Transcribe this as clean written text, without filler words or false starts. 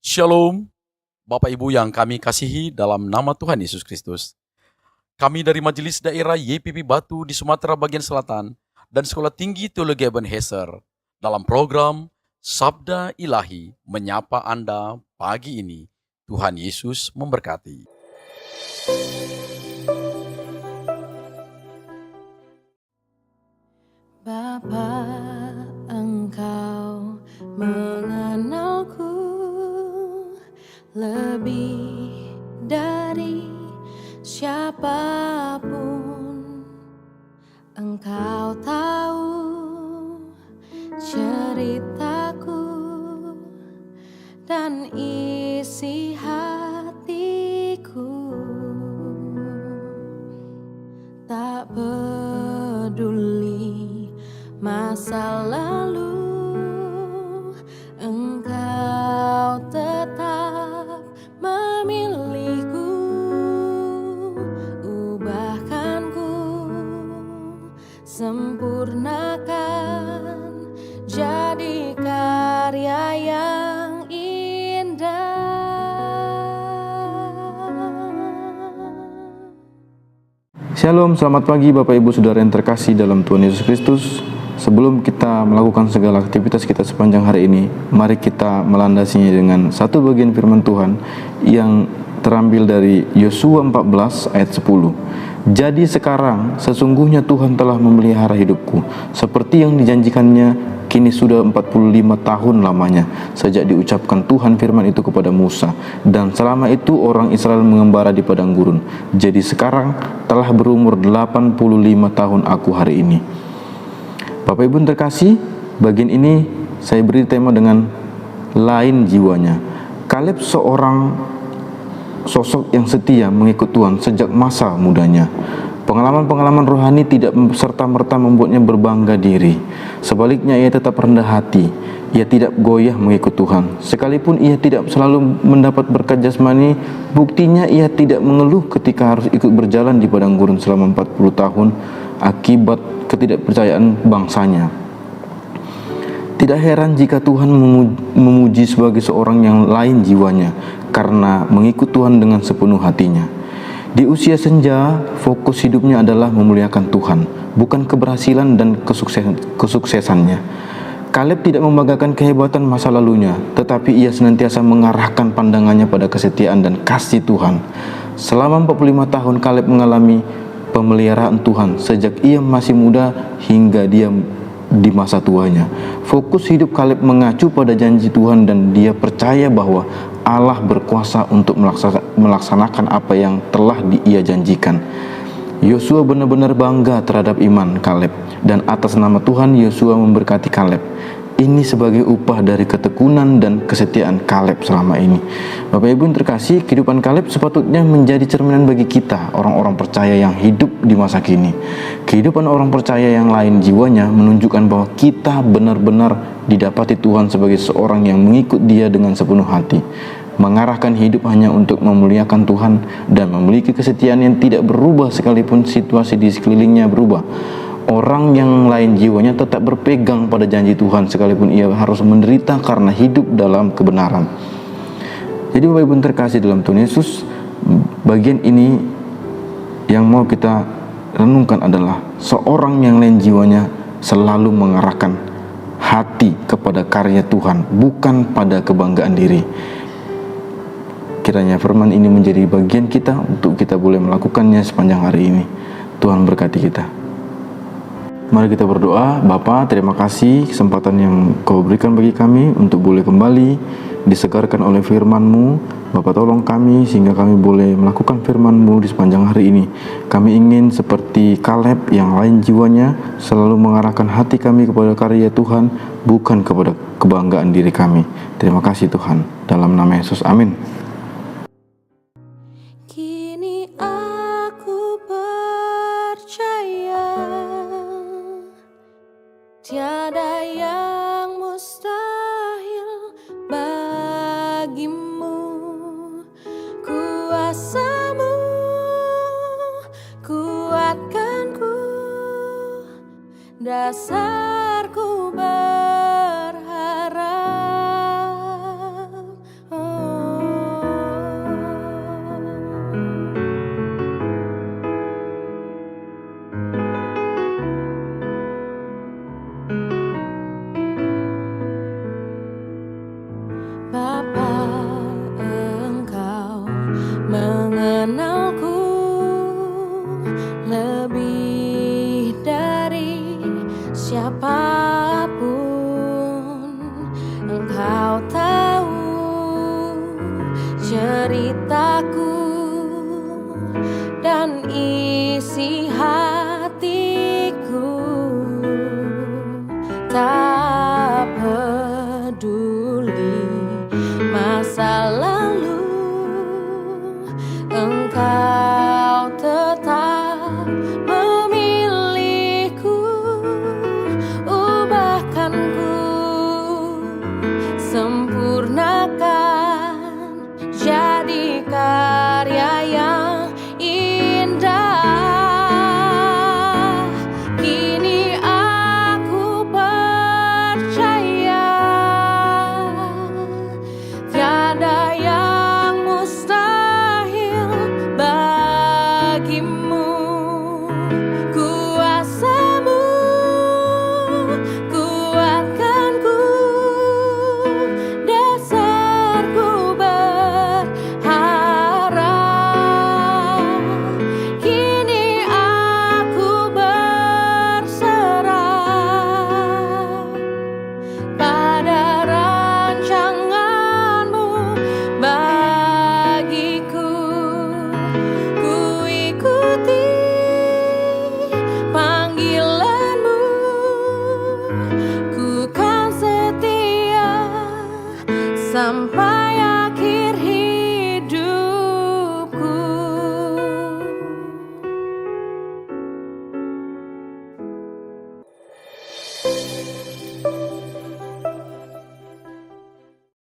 Shalom, Bapak Ibu yang kami kasihi dalam nama Tuhan Yesus Kristus. Kami dari Majelis Daerah YPP Batu di Sumatera Bagian Selatan dan Sekolah Tinggi Teologi Ebenezer dalam program Sabda Ilahi menyapa Anda pagi ini. Tuhan Yesus memberkati. Bapa, Engkau mengenalku lebih dari siapapun. Engkau tahu ceritaku dan isi hatiku. Tak peduli masa lalu, Engkau tetap memilihku. Ubahkanku, sempurnakan, jadi karya yang indah. Shalom, selamat pagi Bapak Ibu Saudara yang terkasih dalam Tuhan Yesus Kristus. Sebelum kita melakukan segala aktivitas kita sepanjang hari ini, mari kita melandasinya dengan satu bagian firman Tuhan yang terambil dari Yosua 14 ayat 10. Jadi sekarang sesungguhnya Tuhan telah memelihara hidupku, seperti yang dijanjikannya kini sudah 45 tahun lamanya sejak diucapkan Tuhan firman itu kepada Musa, dan selama itu orang Israel mengembara di padang gurun. Jadi sekarang telah berumur 85 tahun aku hari ini. Bapak Ibu terkasih, bagian ini saya beri tema dengan lain jiwanya. Kaleb seorang sosok yang setia mengikut Tuhan sejak masa mudanya. Pengalaman-pengalaman rohani tidak serta-merta membuatnya berbangga diri. Sebaliknya ia tetap rendah hati. Ia tidak goyah mengikut Tuhan. Sekalipun ia tidak selalu mendapat berkat jasmani, buktinya ia tidak mengeluh ketika harus ikut berjalan di padang gurun selama 40 tahun akibat ketidakpercayaan bangsanya. Tidak heran jika Tuhan memuji sebagai seorang yang lain jiwanya karena mengikut Tuhan dengan sepenuh hatinya. Di usia senja, fokus hidupnya adalah memuliakan Tuhan, bukan keberhasilan dan kesuksesannya. Kaleb tidak membanggakan kehebatan masa lalunya, tetapi ia senantiasa mengarahkan pandangannya pada kesetiaan dan kasih Tuhan. Selama 45 tahun Kaleb mengalami pemeliharaan Tuhan sejak ia masih muda hingga dia di masa tuanya. Fokus hidup Kaleb mengacu pada janji Tuhan dan dia percaya bahwa Allah berkuasa untuk melaksanakan apa yang telah ia janjikan. Yosua benar-benar bangga terhadap iman Kaleb, dan atas nama Tuhan Yosua memberkati Kaleb. Ini sebagai upah dari ketekunan dan kesetiaan Kaleb selama ini. Bapak Ibu yang terkasih, kehidupan Kaleb sepatutnya menjadi cerminan bagi kita, orang-orang percaya yang hidup di masa kini. Kehidupan orang percaya yang lain jiwanya menunjukkan bahwa kita benar-benar didapati Tuhan sebagai seorang yang mengikut Dia dengan sepenuh hati, mengarahkan hidup hanya untuk memuliakan Tuhan, dan memiliki kesetiaan yang tidak berubah sekalipun situasi di sekelilingnya berubah. Orang yang lain jiwanya tetap berpegang pada janji Tuhan sekalipun ia harus menderita karena hidup dalam kebenaran. Jadi Bapak Ibu terkasih dalam Tuhan Yesus, bagian ini yang mau kita renungkan adalah seorang yang lain jiwanya selalu mengarahkan hati kepada karya Tuhan, bukan pada kebanggaan diri. Kiranya firman ini menjadi bagian kita untuk kita boleh melakukannya sepanjang hari ini. Tuhan berkati kita. Mari kita berdoa. Bapa, terima kasih kesempatan yang Kau berikan bagi kami untuk boleh kembali disegarkan oleh firman-Mu. Bapa, tolong kami sehingga kami boleh melakukan firman-Mu di sepanjang hari ini. Kami ingin seperti Kaleb yang lain jiwanya, selalu mengarahkan hati kami kepada karya Tuhan, bukan kepada kebanggaan diri kami. Terima kasih Tuhan. Dalam nama Yesus, amin. Kini aku percaya tiada yang mustahil bagimu. Kuasa-Mu kuatkanku, dasarku berharap. Engkau tahu ceritaku dan isi hatiku. Tak peduli masa lalu, Engkau tetap memilihku. Ubahkanku, sempurnakan jadi karya yang indah. Kini aku percaya tiada yang mustahil bagimu. Kuasamu kuatkanku, dasarku berharap. Kini aku berserah pada rancanganmu bagiku. Ku ikuti panggilanmu, ku kan setia sampai